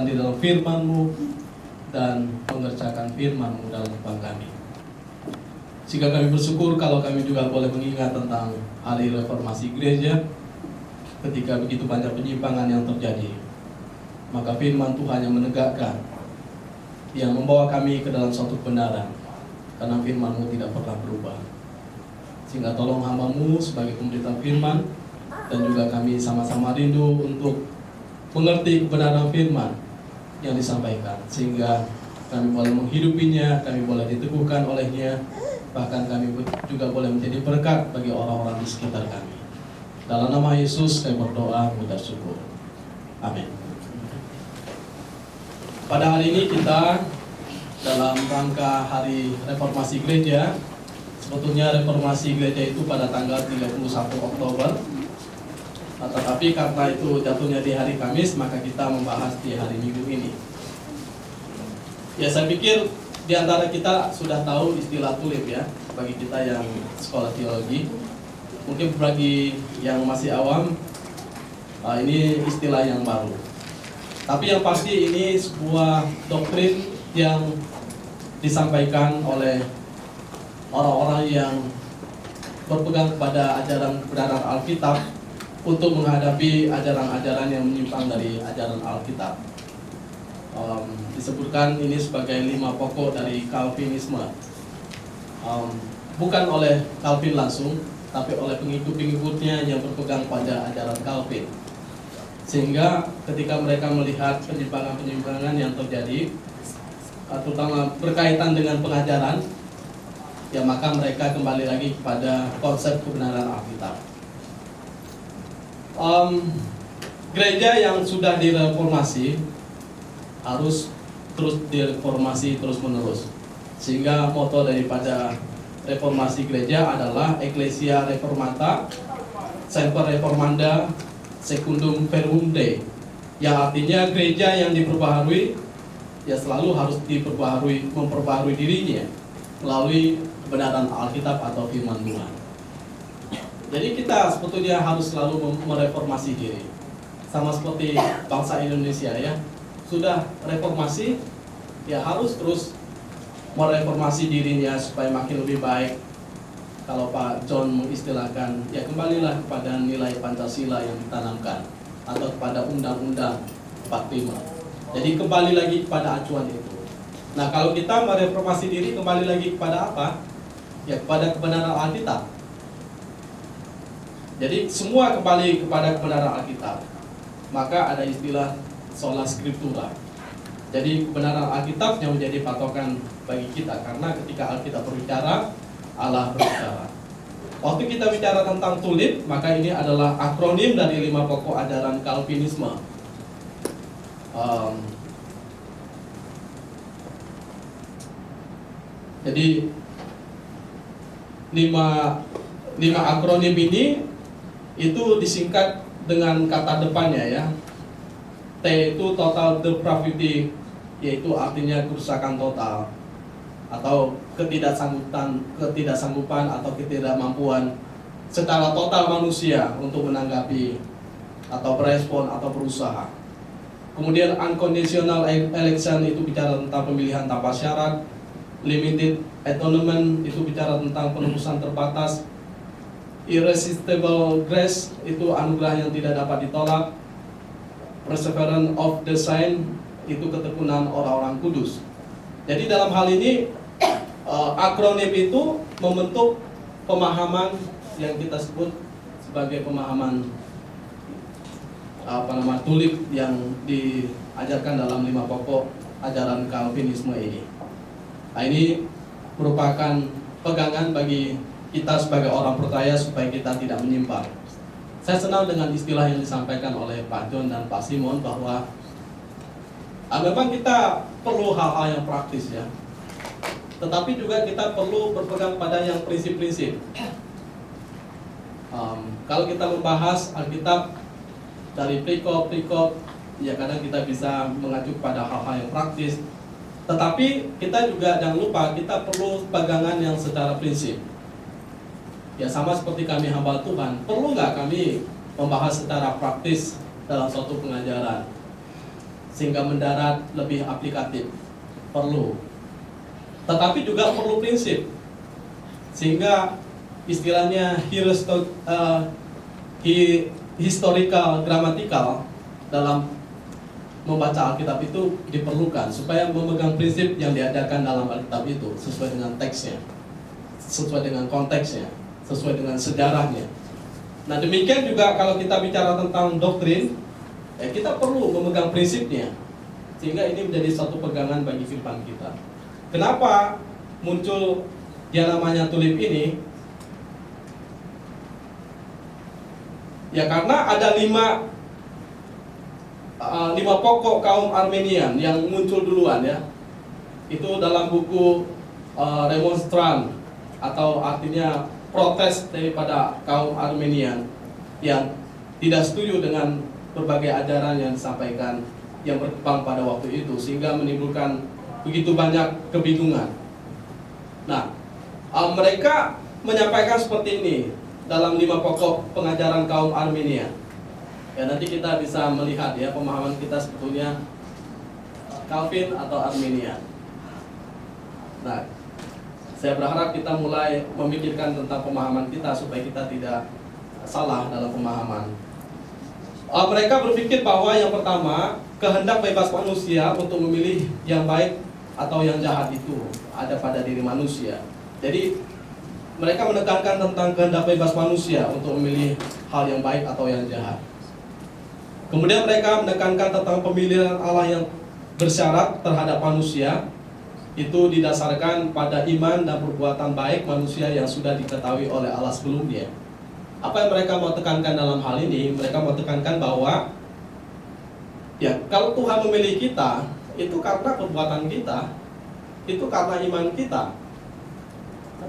di dalam firman-Mu dan mengerjakan firman-Mu dalam hidup kami. Sehingga kami bersyukur kalau kami juga boleh mengingat tentang hari reformasi gereja ketika begitu banyak penyimpangan yang terjadi. Maka firman Tuhan yang menegakkan, yang membawa kami ke dalam suatu kebenaran, karena firman-Mu tidak pernah berubah. Sehingga tolong hamba-Mu sebagai pemberita firman, dan juga kami sama-sama rindu untuk mengerti kebenaran firman yang disampaikan, sehingga kami boleh menghidupinya, kami boleh diteguhkan olehnya, bahkan kami juga boleh menjadi berkat bagi orang-orang di sekitar kami. Dalam nama Yesus kami berdoa, mengucap syukur. Amin. Pada hari ini kita dalam rangka hari reformasi gereja. Sebetulnya reformasi gereja itu pada tanggal 31 Oktober. Tetapi karena itu jatuhnya di hari Kamis, maka kita membahas di hari Minggu ini. Ya, saya pikir di antara kita sudah tahu istilah tulip ya, bagi kita yang sekolah teologi. Mungkin bagi yang masih awam, ini istilah yang baru. Tapi yang pasti ini sebuah doktrin yang disampaikan oleh orang-orang yang berpegang kepada ajaran kebenaran Alkitab untuk menghadapi ajaran-ajaran yang menyimpang dari ajaran Alkitab. Disebutkan ini sebagai 5 pokok dari Calvinisme. Bukan oleh Calvin langsung, tapi oleh pengikut-pengikutnya yang berpegang pada ajaran Calvin. Sehingga ketika mereka melihat penyimpangan-penyimpangan yang terjadi, terutama berkaitan dengan pengajaran, ya maka mereka kembali lagi kepada konsep kebenaran Alkitab. Gereja yang sudah direformasi harus terus direformasi terus-menerus. Sehingga moto daripada reformasi gereja adalah Ecclesia Reformata, Semper Reformanda, Secundum Verbum Dei, yang artinya gereja yang diperbaharui ya selalu harus memperbaharui dirinya melalui kebenaran Alkitab atau firman Tuhan. Jadi kita sebetulnya harus selalu mereformasi diri. Sama seperti bangsa Indonesia ya, sudah reformasi, ya harus terus mereformasi dirinya supaya makin lebih baik. Kalau Pak John mengistilahkan, ya kembalilah kepada nilai Pancasila yang ditanamkan, atau kepada Undang-Undang 45. Jadi kembali lagi kepada acuan itu. Nah, kalau kita mereformasi diri, kembali lagi kepada apa? Ya kepada kebenaran Alkitab. Jadi semua kembali kepada kebenaran Alkitab. Maka ada istilah sola scriptura. Jadi kebenaran Alkitab yang menjadi patokan bagi kita, karena ketika Alkitab berbicara, Allah berbicara. Waktu kita bicara tentang tulip, maka ini adalah akronim dari 5 pokok ajaran Calvinisme. Jadi 5 akronim ini itu disingkat dengan kata depannya ya. T itu total depravity, yaitu artinya kerusakan total atau ketidaksanggupan atau ketidakmampuan secara total manusia untuk menanggapi atau berespon atau berusaha. Kemudian unconditional election itu bicara tentang pemilihan tanpa syarat. Limited atonement itu bicara tentang penebusan terbatas. Irresistible grace itu anugerah yang tidak dapat ditolak. Perseverance of the saint itu ketekunan orang-orang kudus. Jadi dalam hal ini akronim itu membentuk pemahaman yang kita sebut sebagai pemahaman tulip yang diajarkan dalam 5 pokok ajaran Calvinisme ini. Nah, ini merupakan pegangan bagi kita sebagai orang percaya supaya kita tidak menyimpang. Saya senang dengan istilah yang disampaikan oleh Pak John dan Pak Simon bahwa memang kita perlu hal-hal yang praktis ya, tetapi juga kita perlu berpegang pada yang prinsip-prinsip. Kalau kita membahas Alkitab dari perikop, ya kadang kita bisa mengacu pada hal-hal yang praktis, tetapi kita juga jangan lupa kita perlu pegangan yang secara prinsip. Ya sama seperti kami hamba Tuhan, perlu nggak kami membahas secara praktis dalam suatu pengajaran? sehingga mendarat lebih aplikatif. Perlu. Tetapi juga perlu prinsip. Sehingga istilahnya historical gramatikal dalam membaca Alkitab itu diperlukan supaya memegang prinsip yang diajarkan dalam Alkitab itu sesuai dengan teksnya, sesuai dengan konteksnya, sesuai dengan sejarahnya. Nah, demikian juga kalau kita bicara tentang doktrin, ya kita perlu memegang prinsipnya sehingga ini menjadi satu pegangan bagi kehidupan kita. Kenapa muncul yang namanya tulip ini? Ya karena ada lima pokok kaum Armenian yang muncul duluan ya. Itu dalam buku Remonstrant, atau artinya protes daripada kaum Armenian yang tidak setuju dengan berbagai ajaran yang disampaikan yang berkembang pada waktu itu, sehingga menimbulkan begitu banyak kebingungan. Nah, mereka menyampaikan seperti ini dalam 5 pokok pengajaran kaum Armenia. Ya, nanti kita bisa melihat ya pemahaman kita sebetulnya Calvin atau Armenia. Nah, saya berharap kita mulai memikirkan tentang pemahaman kita supaya kita tidak salah dalam pemahaman. Mereka berpikir bahwa yang pertama, kehendak bebas manusia untuk memilih yang baik atau yang jahat itu ada pada diri manusia. Jadi mereka menekankan tentang kehendak bebas manusia untuk memilih hal yang baik atau yang jahat. Kemudian mereka menekankan tentang pemilihan Allah yang bersyarat terhadap manusia, itu didasarkan pada iman dan perbuatan baik manusia yang sudah diketahui oleh Allah sebelumnya. Apa yang mereka mau tekankan dalam hal ini? Mereka mau tekankan bahwa ya kalau Tuhan memilih kita, itu karena perbuatan kita, itu karena iman kita.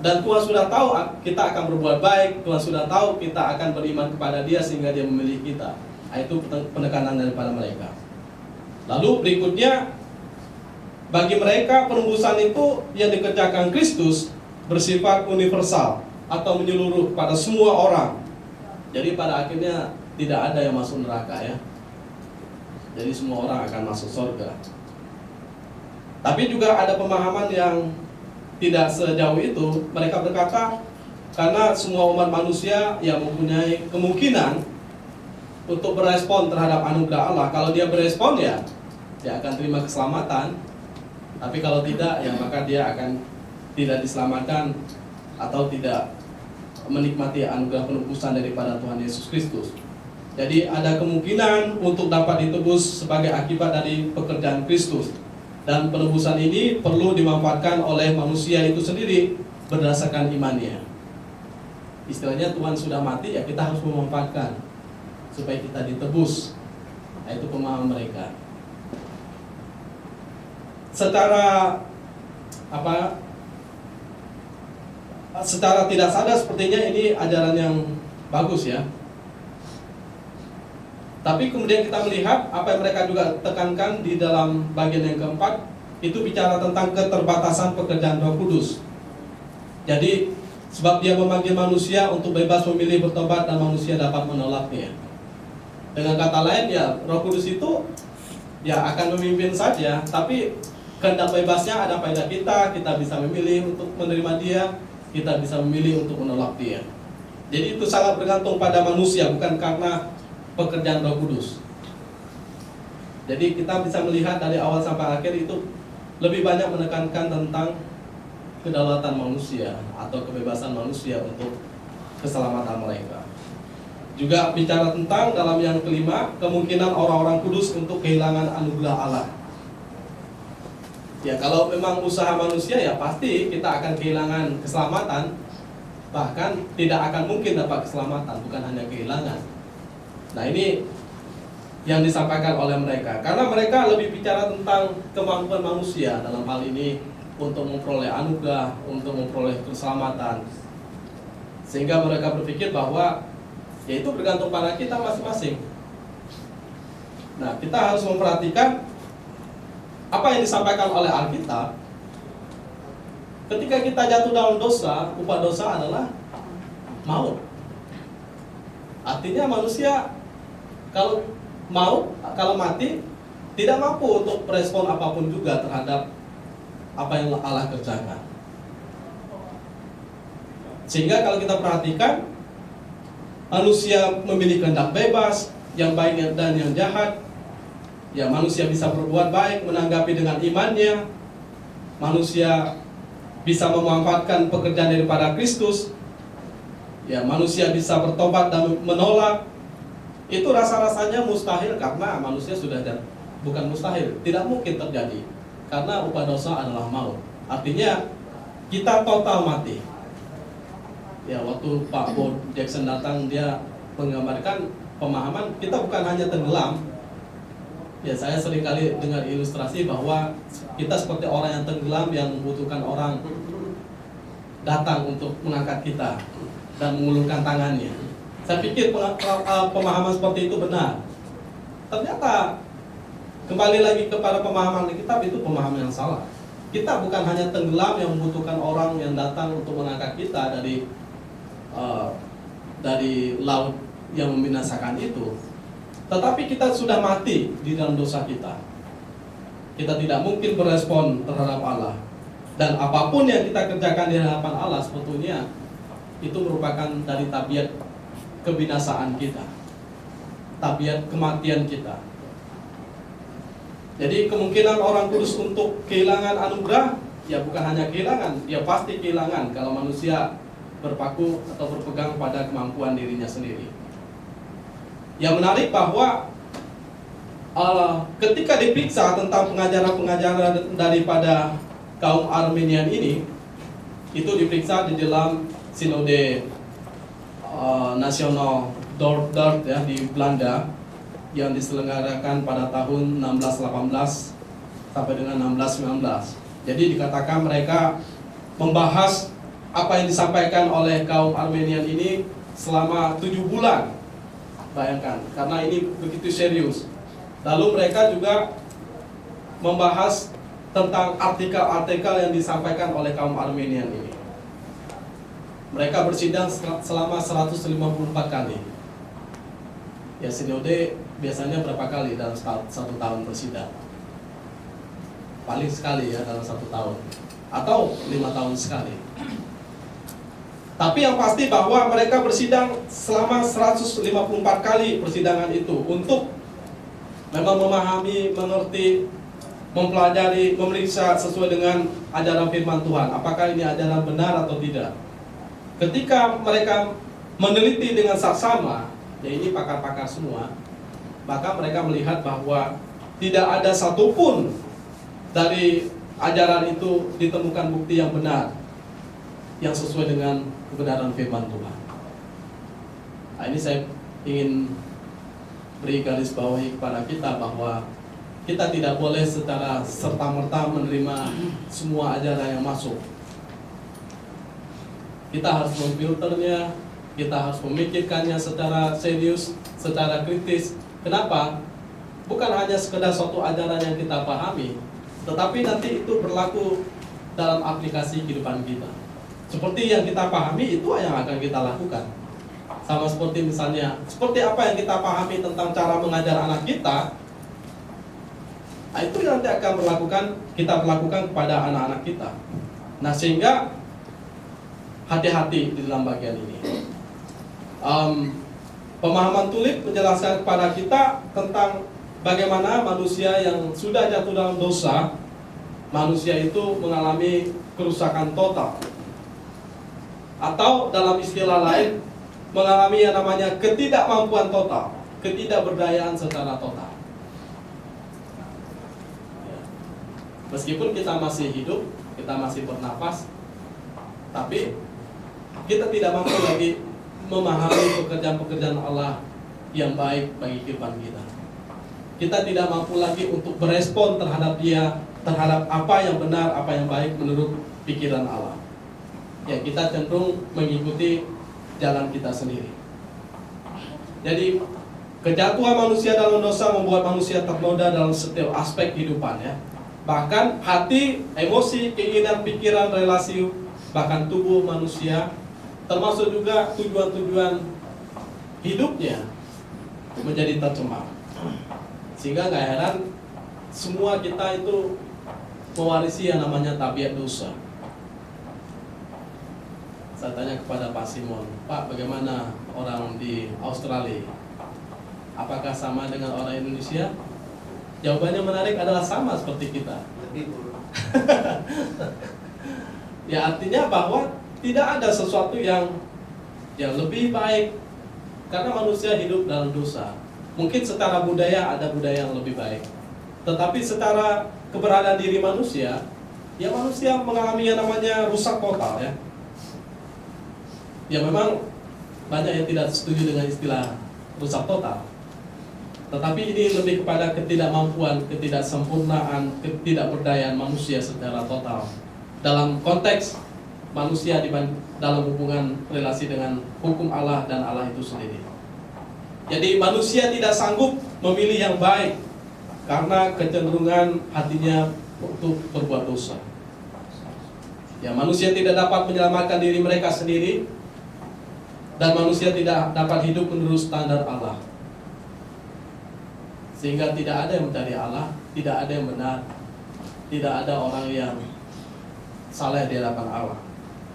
Dan Tuhan sudah tahu kita akan berbuat baik, Tuhan sudah tahu kita akan beriman kepada Dia sehingga Dia memilih kita. Itu penekanan daripada mereka. Lalu berikutnya, bagi mereka penebusan itu yang dikerjakan Kristus bersifat universal atau menyeluruh pada semua orang. Jadi pada akhirnya tidak ada yang masuk neraka ya. Jadi semua orang akan masuk surga. Tapi juga ada pemahaman yang tidak sejauh itu. Mereka berkata karena semua umat manusia yang mempunyai kemungkinan untuk berespon terhadap anugerah Allah. Kalau dia berespon ya dia akan terima keselamatan. Tapi kalau tidak ya maka dia akan tidak diselamatkan atau tidak menikmati anugerah penebusan daripada Tuhan Yesus Kristus. Jadi ada kemungkinan untuk dapat ditebus sebagai akibat dari pekerjaan Kristus. Dan penebusan ini perlu dimanfaatkan oleh manusia itu sendiri berdasarkan imannya. Istilahnya Tuhan sudah mati ya kita harus memanfaatkan supaya kita ditebus. Nah, itu pemahaman mereka. Secara secara tidak sadar sepertinya ini ajaran yang bagus ya. Tapi kemudian kita melihat apa yang mereka juga tekankan di dalam bagian yang keempat, itu bicara tentang keterbatasan pekerjaan Roh Kudus. Jadi sebab Dia memanggil manusia untuk bebas memilih bertobat dan manusia dapat menolaknya. Dengan kata lain ya Roh Kudus itu ya akan memimpin saja, tapi kehendak bebasnya ada pada kita. Kita bisa memilih untuk menerima Dia, kita bisa memilih untuk menolak Dia. Jadi itu sangat bergantung pada manusia, bukan karena pekerjaan Roh Kudus. Jadi kita bisa melihat dari awal sampai akhir itu lebih banyak menekankan tentang kedaulatan manusia atau kebebasan manusia untuk keselamatan mereka. Juga bicara tentang dalam yang kelima, kemungkinan orang-orang kudus untuk kehilangan anugerah Allah. Ya kalau memang usaha manusia ya pasti kita akan kehilangan keselamatan. Bahkan tidak akan mungkin dapat keselamatan, bukan hanya kehilangan. Nah ini yang disampaikan oleh mereka. Karena mereka lebih bicara tentang kemampuan manusia dalam hal ini untuk memperoleh anugerah, untuk memperoleh keselamatan. Sehingga mereka berpikir bahwa ya itu bergantung pada kita masing-masing. Nah kita harus memperhatikan apa yang disampaikan oleh Alkitab. Ketika kita jatuh dalam dosa, upah dosa adalah maut. Artinya manusia kalau mati tidak mampu untuk merespon apapun juga terhadap apa yang Allah kerjakan. Sehingga kalau kita perhatikan, manusia memiliki kehendak bebas, yang baik dan yang jahat. Ya, manusia bisa berbuat baik menanggapi dengan imannya. Manusia bisa memanfaatkan pekerjaan daripada Kristus. Ya, manusia bisa bertobat dan menolak. Itu rasa-rasanya mustahil karena manusia sudah bukan mustahil, tidak mungkin terjadi. Karena upah dosa adalah maut. Artinya kita total mati. Ya, waktu Pak Bo Jackson datang, dia menggambarkan pemahaman kita bukan hanya tenggelam. Ya, saya seringkali dengar ilustrasi bahwa kita seperti orang yang tenggelam yang membutuhkan orang datang untuk mengangkat kita dan mengulurkan tangannya. Saya pikir pemahaman seperti itu benar. Ternyata kembali lagi kepada pemahaman di kitab, itu pemahaman yang salah. Kita bukan hanya tenggelam yang membutuhkan orang yang datang untuk mengangkat kita dari laut yang membinasakan itu. Tetapi kita sudah mati di dalam dosa kita. Kita tidak mungkin berespon terhadap Allah. Dan apapun yang kita kerjakan di hadapan Allah sebetulnya itu merupakan dari tabiat kebinasaan kita, tabiat kematian kita. Jadi kemungkinan orang kudus untuk kehilangan anugerah, ya bukan hanya kehilangan, ya pasti kehilangan kalau manusia berpaku atau berpegang pada kemampuan dirinya sendiri. Yang menarik bahwa ketika diperiksa tentang pengajaran-pengajaran daripada kaum Armenian ini, itu diperiksa di dalam Sinode Nasional Dordrecht ya, di Belanda, yang diselenggarakan pada tahun 1618 sampai dengan 1619. Jadi dikatakan mereka membahas apa yang disampaikan oleh kaum Armenian ini selama 7 bulan. Bayangkan, karena ini begitu serius. Lalu mereka juga membahas tentang artikel-artikel yang disampaikan oleh kaum Armenian ini. Mereka bersidang selama 154 kali. Ya, sinode biasanya berapa kali dalam satu tahun bersidang? Paling sekali ya dalam 1 tahun, atau 5 tahun sekali. Tapi yang pasti bahwa mereka bersidang selama 154 kali persidangan itu untuk memang memahami, mengerti, mempelajari, memeriksa sesuai dengan ajaran firman Tuhan. Apakah ini ajaran benar atau tidak? Ketika mereka meneliti dengan saksama, ya ini pakar-pakar semua, maka mereka melihat bahwa tidak ada satupun dari ajaran itu ditemukan bukti yang benar, yang sesuai dengan kebenaran firman Tuhan. Nah, ini saya ingin beri garis bawahi kepada kita bahwa kita tidak boleh secara serta-merta menerima semua ajaran yang masuk. Kita harus memfilternya, kita harus memikirkannya secara serius, secara kritis. Kenapa? Bukan hanya sekedar suatu ajaran yang kita pahami, tetapi nanti itu berlaku dalam aplikasi kehidupan kita. Seperti yang kita pahami, itu yang akan kita lakukan. Sama seperti misalnya, seperti apa yang kita pahami tentang cara mengajar anak kita, nah itu yang nanti akan kita berlakukan kepada anak-anak kita. Nah, sehingga hati-hati di dalam bagian ini. Pemahaman Tulip menjelaskan kepada kita tentang bagaimana manusia yang sudah jatuh dalam dosa, manusia itu mengalami kerusakan total. Atau dalam istilah lain, mengalami yang namanya ketidakmampuan total, ketidakberdayaan secara total. Meskipun kita masih hidup, kita masih bernapas, tapi kita tidak mampu lagi memahami pekerjaan-pekerjaan Allah yang baik bagi kehidupan kita. Kita tidak mampu lagi untuk berespon terhadap Dia, terhadap apa yang benar, apa yang baik menurut pikiran Allah. Ya, kita cenderung mengikuti jalan kita sendiri. Jadi kejatuhan manusia dalam dosa membuat manusia ternoda dalam setiap aspek kehidupan ya. Bahkan hati, emosi, keinginan, pikiran, relasi, bahkan tubuh manusia, termasuk juga tujuan-tujuan hidupnya menjadi tercemar. Sehingga gak heran semua kita itu mewarisi yang namanya tabiat dosa. Saya tanya kepada Pak Simon, Pak, bagaimana orang di Australia? Apakah sama dengan orang Indonesia? Jawabannya menarik, adalah sama seperti kita. Lebih buruk. Ya, artinya bahwa tidak ada sesuatu yang lebih baik, karena manusia hidup dalam dosa. Mungkin secara budaya ada budaya yang lebih baik, tetapi secara keberadaan diri manusia, ya manusia mengalami yang namanya rusak total ya. Ya memang banyak yang tidak setuju dengan istilah rusak total, tetapi ini lebih kepada ketidakmampuan, ketidaksempurnaan, ketidakberdayaan manusia secara total dalam konteks manusia dalam hubungan relasi dengan hukum Allah dan Allah itu sendiri. Jadi manusia tidak sanggup memilih yang baik karena kecenderungan hatinya untuk berbuat dosa. Ya, manusia tidak dapat menyelamatkan diri mereka sendiri, dan manusia tidak dapat hidup menurut standar Allah. Sehingga tidak ada yang mencari Allah, tidak ada yang benar, tidak ada orang yang saleh di hadapan Allah.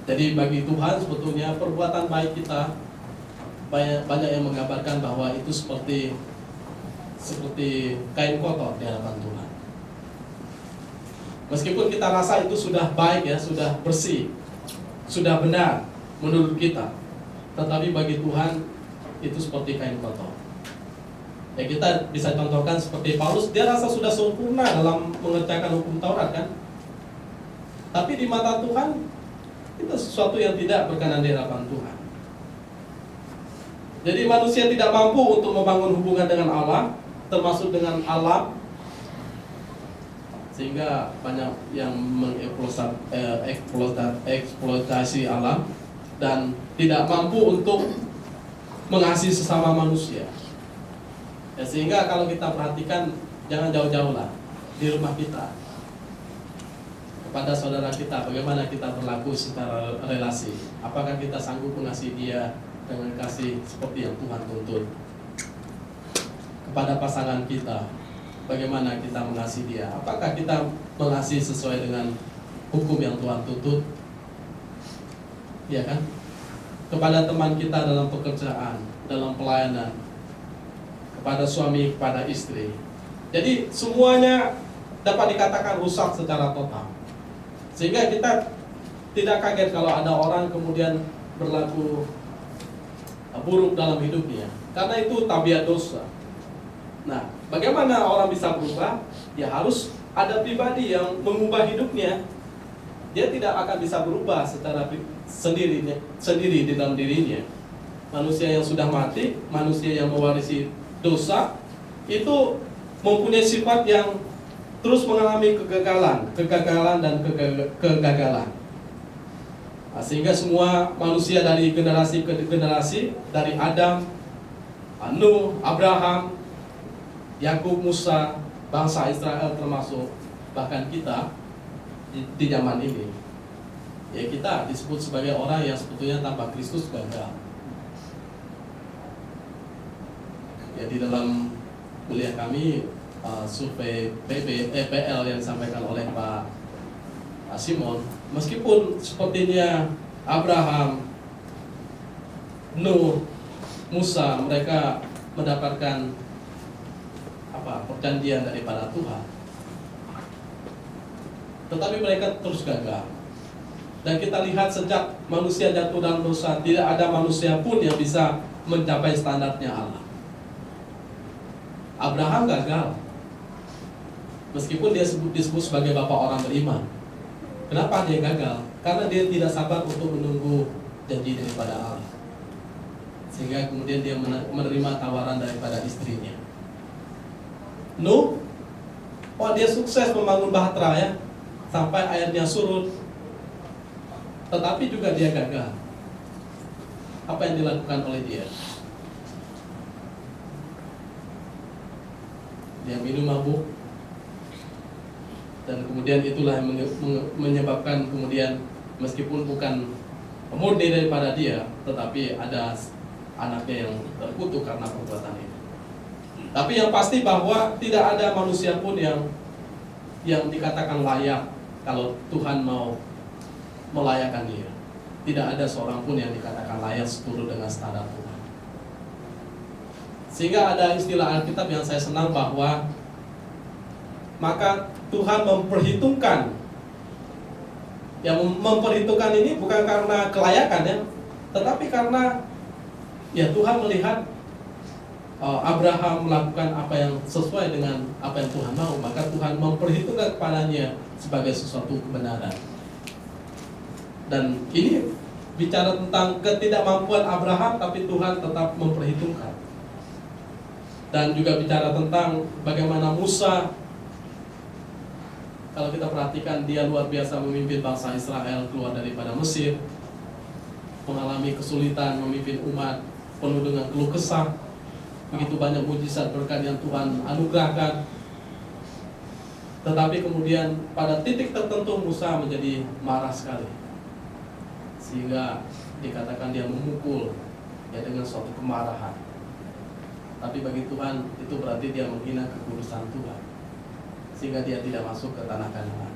Jadi bagi Tuhan sebetulnya perbuatan baik kita banyak yang menggambarkan bahwa itu seperti kain kotor di hadapan Tuhan. Meskipun kita rasa itu sudah baik ya, sudah bersih, sudah benar menurut kita, tetapi bagi Tuhan itu seperti kain kotor. Ya, kita bisa contohkan seperti Paulus, dia rasa sudah sempurna dalam mengerjakan hukum Taurat kan. Tapi di mata Tuhan itu sesuatu yang tidak berkenan di hadapan Tuhan. Jadi manusia tidak mampu untuk membangun hubungan dengan Allah, termasuk dengan alam, sehingga banyak yang mengeksploitasi alam dan tidak mampu untuk mengasihi sesama manusia. Ya, sehingga kalau kita perhatikan, jangan jauh-jauh lah di rumah kita, kepada saudara kita, bagaimana kita berlaku secara relasi. Apakah kita sanggup mengasihi dia dengan kasih seperti yang Tuhan tuntut? Kepada pasangan kita, bagaimana kita mengasihi dia? Apakah kita mengasihi sesuai dengan hukum yang Tuhan tuntut? Ya kan? Kepada teman kita dalam pekerjaan, dalam pelayanan, kepada suami, kepada istri. Jadi semuanya dapat dikatakan rusak secara total. Sehingga kita tidak kaget kalau ada orang kemudian berlaku buruk dalam hidupnya, karena itu tabiat dosa. Nah, bagaimana orang bisa berubah? Ya harus ada pribadi yang mengubah hidupnya. Dia tidak akan bisa berubah secara sendiri di dalam dirinya. Manusia yang sudah mati, manusia yang mewarisi dosa, itu mempunyai sifat yang terus mengalami kegagalan dan kegagalan. Nah, sehingga semua manusia dari generasi ke generasi, dari Adam, Nuh, Abraham, Yakub, Musa, bangsa Israel termasuk bahkan kita di zaman ini, ya kita disebut sebagai orang yang sebetulnya tanpa Kristus gagal. Ya, di dalam kuliah kami survei PL yang disampaikan oleh Pak Simon, meskipun sepertinya Abraham, Nuh, Musa, mereka mendapatkan perjanjian daripada Tuhan, tetapi mereka terus gagal. Dan kita lihat sejak manusia jatuh dalam dosa, tidak ada manusia pun yang bisa mencapai standarnya Allah. Abraham gagal, meskipun dia disebut sebagai bapak orang beriman. Kenapa dia gagal? Karena dia tidak sabar untuk menunggu janji daripada Allah, sehingga kemudian dia menerima tawaran daripada istrinya. Nuh, dia sukses membangun bahtera ya, sampai airnya surut, tetapi juga dia gagal. Apa yang dilakukan oleh dia? Dia minum mabuk, dan kemudian itulah yang menyebabkan kemudian meskipun bukan murni daripada dia, tetapi ada anaknya yang terkutuk karena perbuatan itu. Tapi yang pasti bahwa tidak ada manusia pun yang yang dikatakan layak kalau Tuhan mau melayakkan dia. Tidak ada seorang pun yang dikatakan layak seturut dengan standar Tuhan. Sehingga ada istilah Alkitab yang saya senang, bahwa maka Tuhan memperhitungkan. Yang memperhitungkan ini bukan karena kelayakan ya, tetapi karena ya Tuhan melihat Abraham melakukan apa yang sesuai dengan apa yang Tuhan mau, maka Tuhan memperhitungkan kepadanya sebagai sesuatu kebenaran. Dan ini bicara tentang ketidakmampuan Abraham, tapi Tuhan tetap memperhitungkan. Dan juga bicara tentang bagaimana Musa, kalau kita perhatikan, dia luar biasa memimpin bangsa Israel keluar daripada Mesir, mengalami kesulitan memimpin umat penuh dengan keluh kesah. Begitu banyak mujizat berkat yang Tuhan anugerahkan. Tetapi kemudian pada titik tertentu Musa menjadi marah sekali, sehingga dikatakan dia memukul ya dengan suatu kemarahan. Tapi bagi Tuhan itu berarti dia menghina kekudusan Tuhan, sehingga dia tidak masuk ke tanah Kanaan.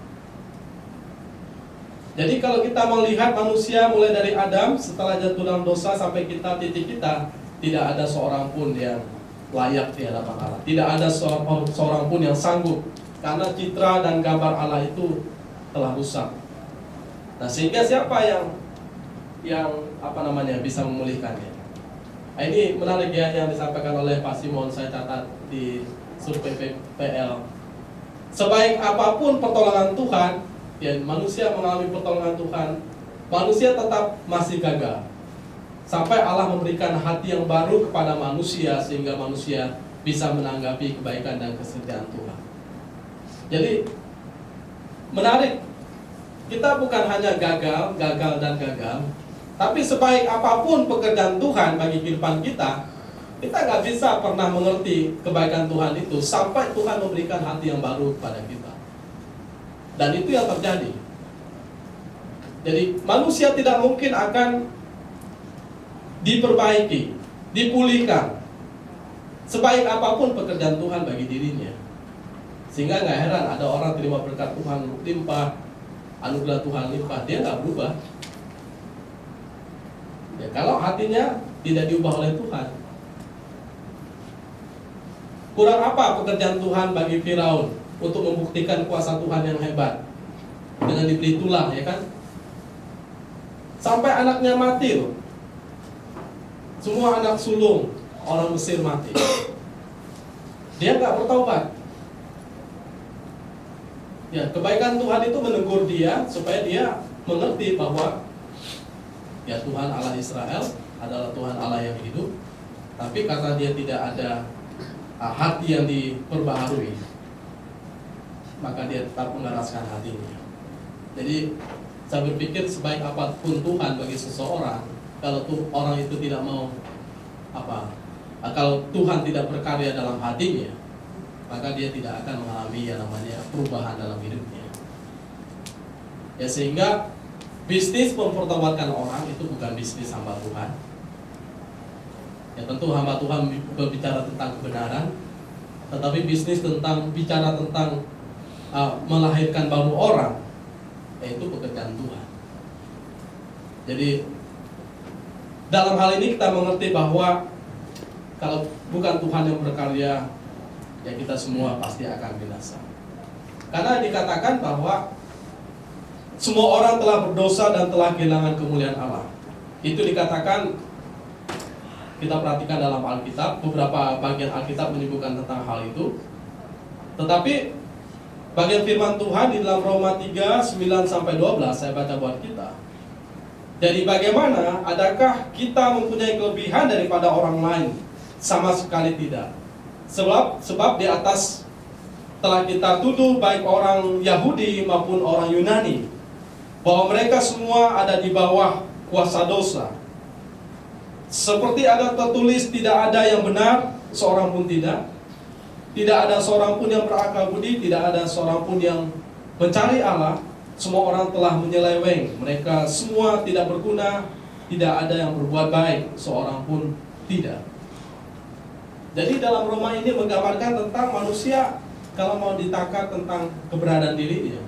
Jadi kalau kita melihat manusia mulai dari Adam setelah jatuh dalam dosa sampai kita titik kita, tidak ada seorang pun yang layak di hadapan Allah. Tidak ada seorang pun yang sanggup, karena citra dan gambar Allah itu telah rusak. Nah, sehingga siapa yang bisa memulihkannya? Nah, ini menarik ya yang disampaikan oleh Pak Simon, saya catat di survei PL. Sebaik apapun pertolongan Tuhan, ya manusia mengalami pertolongan Tuhan, manusia tetap masih gagal. Sampai Allah memberikan hati yang baru kepada manusia, sehingga manusia bisa menanggapi kebaikan dan kesetiaan Tuhan. Jadi menarik, kita bukan hanya gagal, tapi sebaik apapun pekerjaan Tuhan bagi kehidupan kita, kita nggak bisa pernah mengerti kebaikan Tuhan itu sampai Tuhan memberikan hati yang baru kepada kita. Dan itu yang terjadi. Jadi manusia tidak mungkin akan diperbaiki, dipulihkan sebaik apapun pekerjaan Tuhan bagi dirinya. Sehingga nggak heran ada orang terima berkat Tuhan limpah, anugerah Tuhan limpah, dia nggak berubah. Ya, kalau hatinya tidak diubah oleh Tuhan. Kurang apa pekerjaan Tuhan bagi Firaun untuk membuktikan kuasa Tuhan yang hebat dengan diberi tulang, ya kan? Sampai anaknya mati loh. Semua anak sulung orang Mesir mati. Dia nggak bertobat. Ya, kebaikan Tuhan itu menegur dia supaya dia mengerti bahwa ya Tuhan Allah Israel adalah Tuhan Allah yang hidup. Tapi karena dia tidak ada hati yang diperbaharui, maka dia tetap mengeraskan hatinya. Jadi saya berpikir sebaik apapun Tuhan bagi seseorang, kalau orang itu tidak mau kalau Tuhan tidak berkarya dalam hatinya, maka dia tidak akan mengalami yang namanya perubahan dalam hidupnya. Ya, sehingga bisnis mempertahankan orang itu bukan bisnis hamba Tuhan. Ya, tentu hamba Tuhan berbicara tentang kebenaran, tetapi bisnis bicara tentang melahirkan baru orang, yaitu pekerjaan Tuhan. Jadi dalam hal ini kita mengerti bahwa kalau bukan Tuhan yang berkarya, ya kita semua pasti akan binasa. Karena dikatakan bahwa semua orang telah berdosa dan telah kehilangan kemuliaan Allah. Itu dikatakan, kita perhatikan dalam Alkitab, beberapa bagian Alkitab menyebutkan tentang hal itu. Tetapi bagian firman Tuhan di dalam Roma 3, 9-12 saya baca buat kita. Jadi bagaimana, adakah kita mempunyai kelebihan daripada orang lain? Sama sekali tidak. Sebab di atas telah kita tuduh baik orang Yahudi maupun orang Yunani, bahwa mereka semua ada di bawah kuasa dosa. Seperti ada tertulis, tidak ada yang benar, seorang pun tidak. Tidak ada seorang pun yang berakal budi, tidak ada seorang pun yang mencari Allah. Semua orang telah menyeleweng, mereka semua tidak berguna, tidak ada yang berbuat baik, seorang pun tidak. Jadi dalam Roma ini menggambarkan tentang manusia kalau mau ditangkap tentang keberadaan dirinya,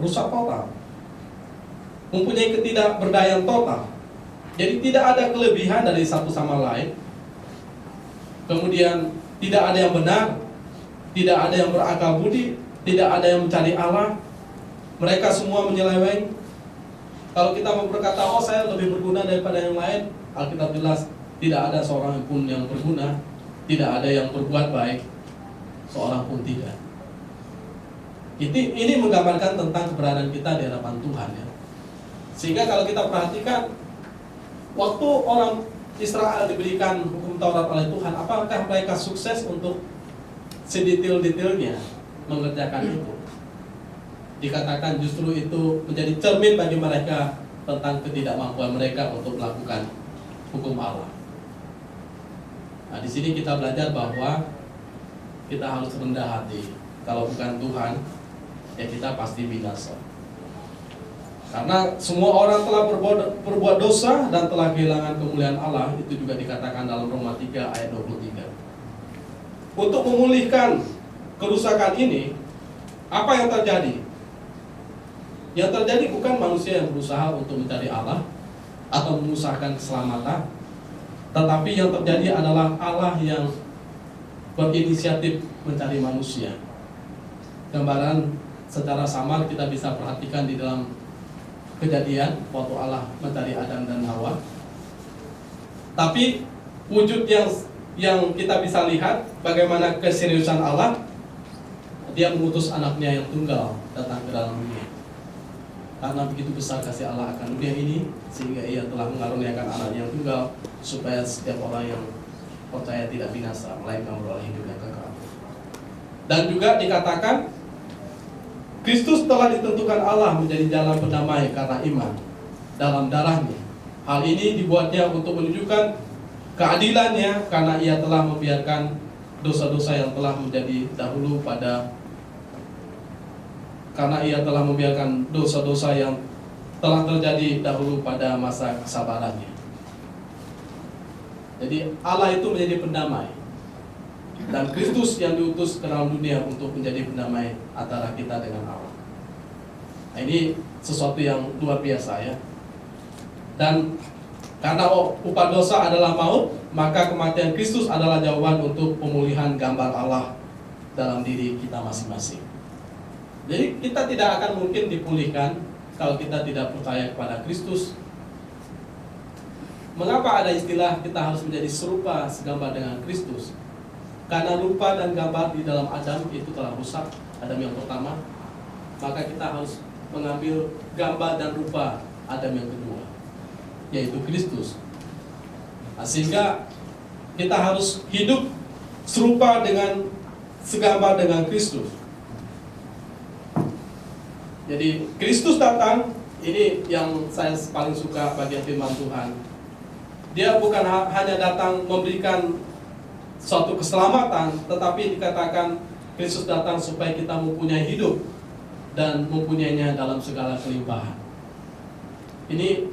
rusak total, mempunyai ketidakberdayaan total. Jadi tidak ada kelebihan dari satu sama lain. Kemudian tidak ada yang benar, tidak ada yang berakal budi, tidak ada yang mencari Allah. Mereka semua menyeleweng. Kalau kita mau berkata, oh saya lebih berguna daripada yang lain, Alkitab jelas tidak ada seorang pun yang berguna, tidak ada yang berbuat baik, seorang pun tidak. Ini menggambarkan tentang keberadaan kita di hadapan Tuhan, ya. Sehingga kalau kita perhatikan, waktu orang Israel diberikan hukum Taurat oleh Tuhan, apakah mereka sukses untuk sedetail-detailnya mengerjakan itu? Dikatakan justru itu menjadi cermin bagi mereka tentang ketidakmampuan mereka untuk melakukan hukum Allah. Nah, di sini kita belajar bahwa kita harus rendah hati. Kalau bukan Tuhan, ya kita pasti binasa. Karena semua orang telah berbuat dosa dan telah kehilangan kemuliaan Allah. Itu juga dikatakan dalam Roma 3 ayat 23. Untuk memulihkan kerusakan ini, apa yang terjadi? Yang terjadi bukan manusia yang berusaha untuk mencari Allah atau mengusahakan keselamatan, tetapi yang terjadi adalah Allah yang berinisiatif mencari manusia. Gambaran secara samar kita bisa perhatikan di dalam Kejadian waktu Allah mencari Adam dan Hawa. Tapi wujud yang kita bisa lihat bagaimana keseriusan Allah, Dia mengutus anaknya yang tunggal datang ke dalam dunia. Karena begitu besar kasih Allah akan dunia ini, sehingga Ia telah mengaruniakan anaknya yang tunggal, supaya setiap orang yang percaya tidak binasa, melainkan beroleh hidup yang kekal. Dan juga dikatakan Kristus telah ditentukan Allah menjadi jalan pendamai karena iman dalam darahnya. Hal ini dibuatnya untuk menunjukkan keadilannya, karena Ia telah membiarkan dosa-dosa yang telah menjadi dahulu karena Ia telah membiarkan dosa-dosa yang telah terjadi dahulu pada masa kesabarannya. Jadi Allah itu menjadi pendamai, dan Kristus yang diutus ke dalam dunia untuk menjadi pendamai antara kita dengan Allah. Nah, ini sesuatu yang luar biasa, ya. Dan karena upah dosa adalah maut, maka kematian Kristus adalah jawaban untuk pemulihan gambar Allah dalam diri kita masing-masing. Jadi kita tidak akan mungkin dipulihkan kalau kita tidak percaya kepada Kristus. Mengapa ada istilah kita harus menjadi serupa segambar dengan Kristus? Karena rupa dan gambar di dalam Adam itu telah rusak, Adam yang pertama, maka kita harus mengambil gambar dan rupa Adam yang kedua, yaitu Kristus. Nah, sehingga kita harus hidup serupa dengan segambar dengan Kristus. Jadi Kristus datang, ini yang saya paling suka bagian firman Tuhan. Dia bukan hanya datang memberikan suatu keselamatan, tetapi dikatakan Kristus datang supaya kita mempunyai hidup dan mempunyainya dalam segala kelimpahan. Ini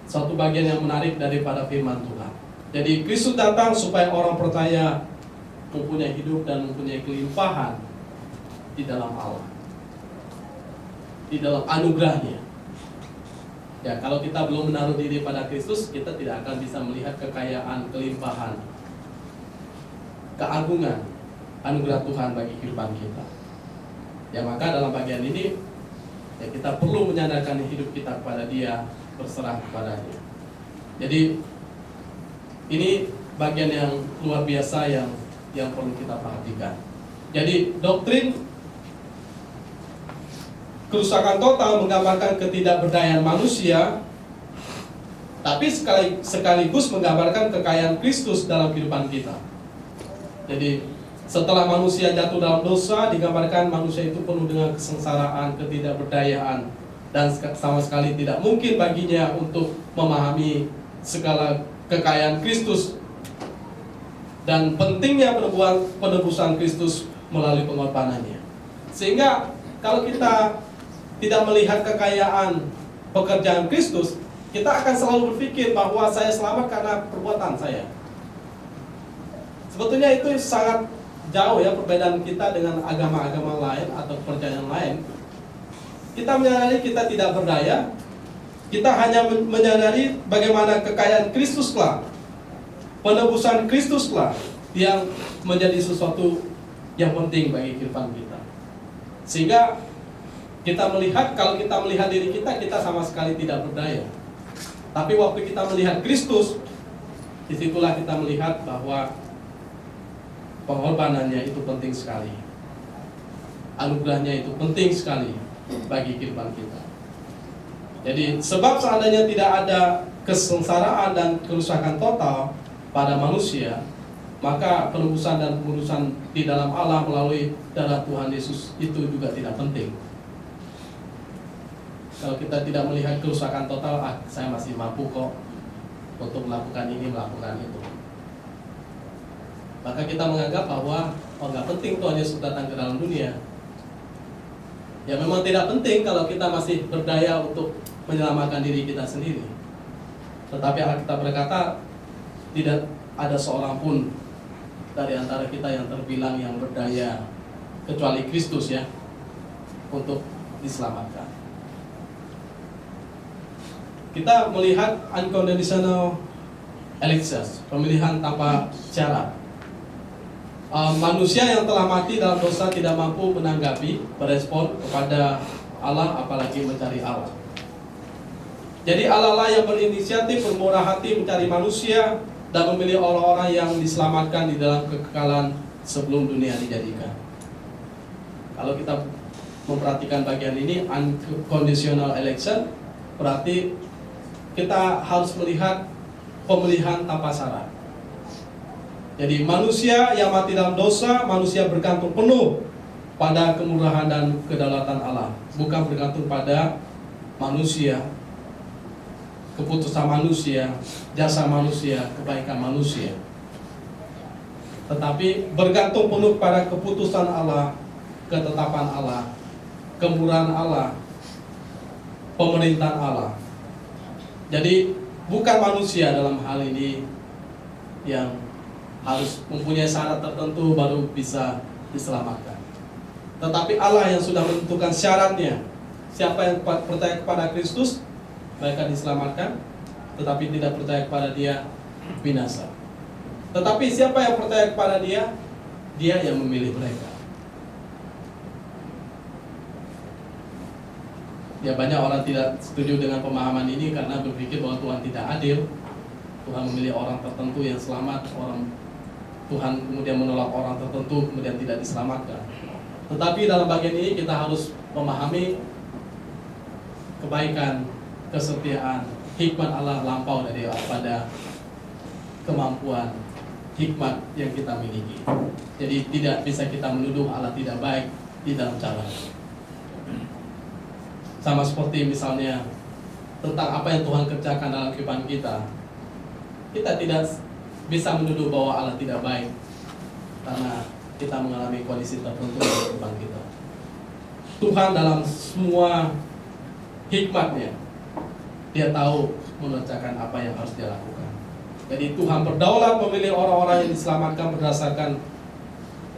suatu bagian yang menarik daripada firman Tuhan. Jadi Kristus datang supaya orang percaya mempunyai hidup dan mempunyai kelimpahan di dalam Allah, di dalam anugerahnya. Ya, kalau kita belum menaruh diri pada Kristus, kita tidak akan bisa melihat kekayaan, kelimpahan, keagungan anugerah Tuhan bagi kehidupan kita. Ya, maka dalam bagian ini ya, kita perlu menyandarkan hidup kita kepada Dia, berserah kepada-Nya. Jadi ini bagian yang luar biasa yang perlu kita perhatikan. Jadi doktrin kerusakan total menggambarkan ketidakberdayaan manusia, tapi sekaligus menggambarkan kekayaan Kristus dalam kehidupan kita. Jadi setelah manusia jatuh dalam dosa, digambarkan manusia itu penuh dengan kesengsaraan, ketidakberdayaan, dan sama sekali tidak mungkin baginya untuk memahami segala kekayaan Kristus dan pentingnya penebusan Kristus melalui pengorbanannya. Sehingga kalau kita tidak melihat kekayaan pekerjaan Kristus, kita akan selalu berpikir bahwa saya selamat karena perbuatan saya. Sebetulnya itu sangat jauh ya perbedaan kita dengan agama-agama lain atau kepercayaan lain. Kita menyadari kita tidak berdaya. Kita hanya menyadari bagaimana kekayaan Kristuslah, penebusan Kristuslah yang menjadi sesuatu yang penting bagi kehidupan kita. Sehingga kita melihat, kalau kita melihat diri kita, kita sama sekali tidak berdaya. Tapi waktu kita melihat Kristus, disitulah kita melihat bahwa pengorbanannya itu penting sekali. Anugerahnya itu penting sekali bagi kehidupan kita. Jadi sebab seandainya tidak ada kesengsaraan dan kerusakan total pada manusia, maka penebusan dan pengudusan di dalam Allah melalui darah Tuhan Yesus itu juga tidak penting. Kalau kita tidak melihat kerusakan total, saya masih mampu kok untuk melakukan ini, melakukan itu, maka kita menganggap bahwa nggak penting Tuhan Yesus datang ke dalam dunia. Ya memang tidak penting kalau kita masih berdaya untuk menyelamatkan diri kita sendiri. Tetapi Alkitab berkata tidak ada seorang pun dari antara kita yang terbilang yang berdaya kecuali Kristus ya untuk diselamatkan. Kita melihat unconditional election, pemilihan tanpa syarat. Manusia yang telah mati dalam dosa tidak mampu menanggapi, berespon kepada Allah, apalagi mencari Allah. Jadi Allah lah yang berinisiatif, bermurah hati mencari manusia dan memilih orang-orang yang diselamatkan di dalam kekekalan sebelum dunia dijadikan. Kalau kita memperhatikan bagian ini, unconditional election, berarti kita harus melihat pemilihan tanpa syarat. Jadi manusia yang mati dalam dosa, manusia bergantung penuh pada kemurahan dan kedaulatan Allah, bukan bergantung pada manusia, keputusan manusia, jasa manusia, kebaikan manusia. Tetapi bergantung penuh pada keputusan Allah, ketetapan Allah, kemurahan Allah, pemerintahan Allah. Jadi bukan manusia dalam hal ini yang harus mempunyai syarat tertentu baru bisa diselamatkan. Tetapi Allah yang sudah menentukan syaratnya. Siapa yang percaya kepada Kristus, mereka diselamatkan. Tetapi tidak percaya kepada Dia, binasa. Tetapi siapa yang percaya kepada Dia, Dia yang memilih mereka. Ya banyak orang tidak setuju dengan pemahaman ini karena berpikir bahwa Tuhan tidak adil. Tuhan memilih orang tertentu yang selamat, Tuhan kemudian menolak orang tertentu kemudian tidak diselamatkan. Tetapi dalam bagian ini kita harus memahami kebaikan, kesetiaan, hikmat Allah lampau daripada kemampuan, hikmat yang kita miliki. Jadi tidak bisa kita menuduh Allah tidak baik di dalam cara. Sama seperti misalnya tentang apa yang Tuhan kerjakan dalam kehidupan kita, kita tidak bisa menuduh bahwa Allah tidak baik karena kita mengalami kondisi tertentu dalam kehidupan kita. Tuhan dalam semua hikmatnya, Dia tahu mengerjakan apa yang harus Dia lakukan. Jadi Tuhan berdaulat memilih orang-orang yang diselamatkan berdasarkan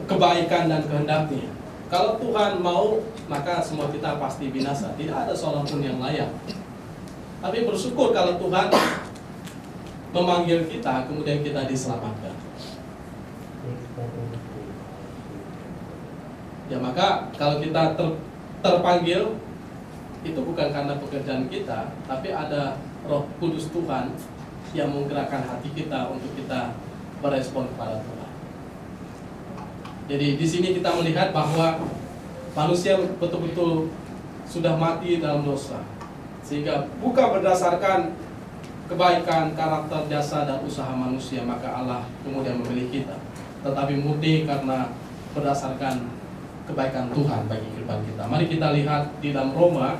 kebaikan dan kehendak-Nya. Kalau Tuhan mau, maka semua kita pasti binasa. Tidak ada seorang pun yang layak. Tapi bersyukur kalau Tuhan memanggil kita, kemudian kita diselamatkan. Ya maka kalau kita terpanggil, itu bukan karena pekerjaan kita, tapi ada Roh Kudus Tuhan yang menggerakkan hati kita untuk kita berespon kepada Tuhan. Jadi di sini kita melihat bahwa manusia betul-betul sudah mati dalam dosa, sehingga bukan berdasarkan kebaikan, karakter, jasa, dan usaha manusia maka Allah kemudian memilih kita, tetapi murni karena berdasarkan kebaikan Tuhan bagi kehidupan kita. Mari kita lihat di dalam Roma